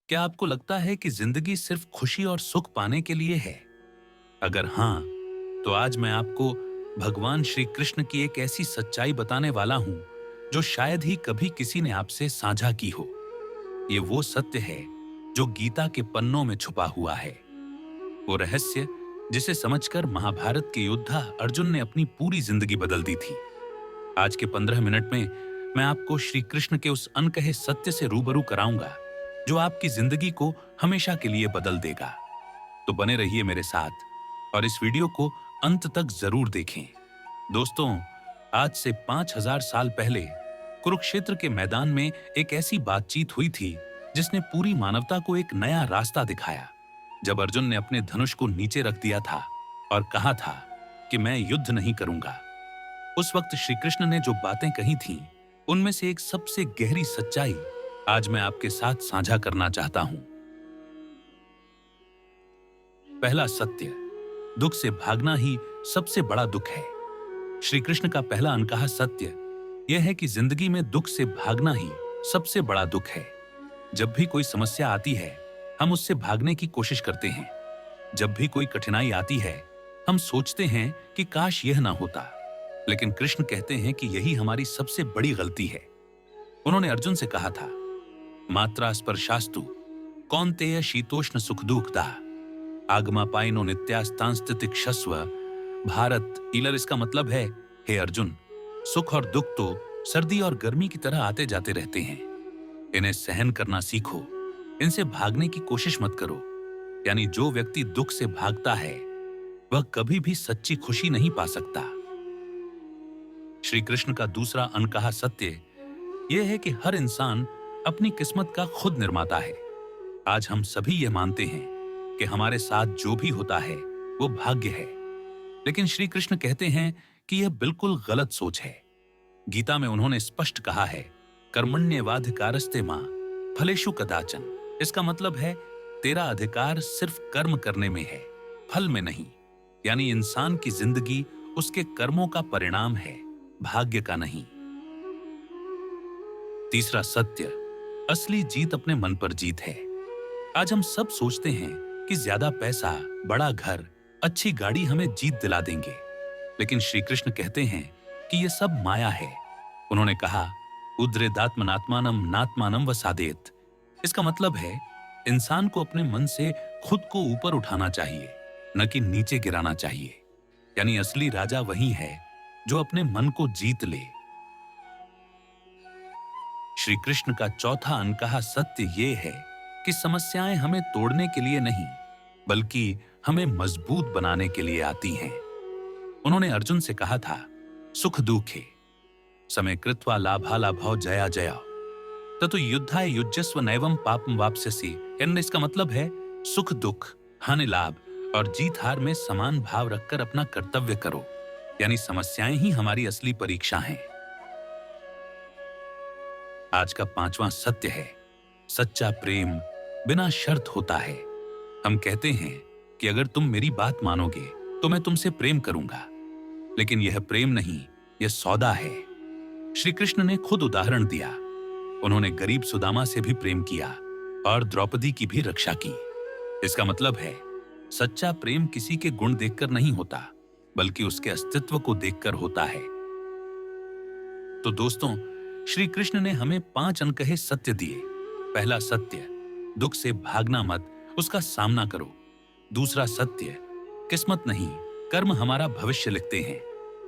क्या आपको लगता है कि जिंदगी सिर्फ खुशी और सुख पाने के लिए है? अगर हाँ, तो आज मैं आपको भगवान श्री कृष्ण की एक ऐसी सच्चाई बताने वाला हूं जो शायद ही कभी किसी ने आपसे साझा की हो। ये वो सत्य है जो गीता के पन्नों में छुपा हुआ है। वो रहस्य जिसे समझकर महाभारत के योद्धा अर्जुन ने अपनी पूरी जिंदगी बदल दी थी। आज के 15 मिनट में मैं आपको श्री कृष्ण के उस अनकहे सत्य से रूबरू कराऊंगा जो आपकी जिंदगी को हमेशा के लिए बदल देगा। तो बने रहिए मेरे साथ और इस वीडियो को अंत तक जरूर देखें। दोस्तों, आज से 5000 साल पहले कुरुक्षेत्र के मैदान में एक ऐसी बातचीत हुई थी जिसने पूरी मानवता को एक नया रास्ता दिखाया। जब अर्जुन ने अपने धनुष को नीचे रख दिया था और कहा था कि मैं युद्ध नहीं करूंगा, उस वक्त श्री कृष्ण ने जो बातें कही थीं, उनमें से एक सबसे गहरी सच्चाई आज मैं आपके साथ साझा करना चाहता हूं। पहला सत्य, दुख से भागना ही सबसे बड़ा दुख है। श्री कृष्ण का पहला अनकहा सत्य यह है कि जिंदगी में दुख से भागना ही सबसे बड़ा दुख है। जब भी कोई समस्या आती है, हम उससे भागने की कोशिश करते हैं। जब भी कोई कठिनाई आती है, हम सोचते हैं कि काश यह ना होता। लेकिन कृष्ण कहते हैं कि यही हमारी सबसे बड़ी गलती है। उन्होंने अर्जुन से कहा था, मात्रा स्पर्शास्तु कौन्तेय शीतोष्ण सुख दुःखदा आगमापाइनो नित्यास्तांस्तितिक्षस्व भारत ईलर। इसका मतलब है, हे अर्जुन, सुख और दुख तो सर्दी और गर्मी की तरह आते जाते रहते हैं। इन्हें सहन करना सीखो, इनसे भागने की कोशिश मत करो। यानी जो व्यक्ति दुख से भागता है वह कभी भी सच्ची खुशी नहीं पा सकता। श्री कृष्ण का दूसरा अनकहा सत्य यह है कि हर इंसान अपनी किस्मत का खुद निर्माता है। आज हम सभी यह मानते हैं कि हमारे साथ जो भी होता है वो भाग्य है, लेकिन श्री कृष्ण कहते हैं कि यह बिल्कुल गलत सोच है। गीता में उन्होंने स्पष्ट कहा है, कर्मण्येवाधिकारस्ते मां फलेषु कदाचन। इसका मतलब है, तेरा अधिकार सिर्फ कर्म करने में है, फल में नहीं। यानी इंसान की जिंदगी उसके कर्मों का परिणाम है, भाग्य का नहीं। तीसरा सत्य, असली जीत अपने मन पर जीत है। आज हम सब सोचते हैं कि ज्यादा पैसा, बड़ा घर, अच्छी गाड़ी हमें जीत दिला देंगे, लेकिन श्री कृष्ण कहते हैं कि यह सब माया है। उन्होंने कहा, उद्रेदात्मनात्मानम नात्मानम वसादेत। इसका मतलब है, इंसान को अपने मन से खुद को ऊपर उठाना चाहिए, न कि नीचे गिराना चाहिए। यानी असली राजा वही है जो अपने मन को जीत ले। श्री कृष्ण का चौथा अनकहा सत्य ये है कि समस्याएं हमें तोड़ने के लिए नहीं, बल्कि हमें मजबूत बनाने के लिए आती हैं। उन्होंने अर्जुन से कहा था, सुख दुखे समय कृत्वा लाभालाभौ जया जया ततो युद्धाय युज्यस्व नैवं पापं वाप्स्यसि। इसका मतलब है, सुख दुख, हानि लाभ और जीत हार में समान भाव रखकर अपना कर्तव्य करो। यानी समस्याएं ही हमारी असली परीक्षा हैं। आज का पांचवां सत्य है, सच्चा प्रेम बिना शर्त होता है। हम कहते हैं कि अगर तुम मेरी बात मानोगे तो मैं तुमसे प्रेम करूंगा, लेकिन यह प्रेम नहीं, यह सौदा है। श्री कृष्ण ने खुद उदाहरण दिया। उन्होंने गरीब सुदामा से भी प्रेम किया और द्रौपदी की भी रक्षा की। इसका मतलब है, सच्चा प्रेम किसी के गुण देखकर नहीं होता, बल्कि उसके अस्तित्व को देखकर होता है। तो दोस्तों, श्री कृष्ण ने हमें 5 अनकहे सत्य दिए। पहला सत्य, दुख से भागना मत, उसका सामना करो। दूसरा सत्य, किस्मत नहीं, कर्म हमारा भविष्य लिखते हैं।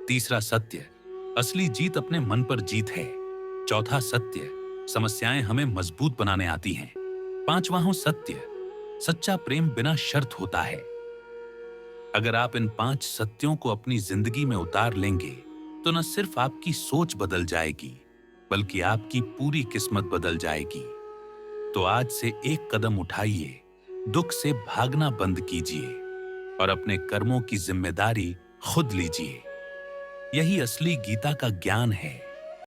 तीसरा सत्य, असली जीत अपने मन पर जीत है। चौथा सत्य, समस्याएं हमें मजबूत बनाने आती हैं। पांचवां सत्य, सच्चा प्रेम बिना शर्त होता है। अगर आप इन 5 सत्यों को अपनी जिंदगी में उतार लेंगे तो न सिर्फ आपकी सोच बदल जाएगी, बल्कि आपकी पूरी किस्मत बदल जाएगी। तो आज से एक कदम उठाइए, दुख से भागना बंद कीजिए और अपने कर्मों की जिम्मेदारी खुद लीजिए। यही असली गीता का ज्ञान है।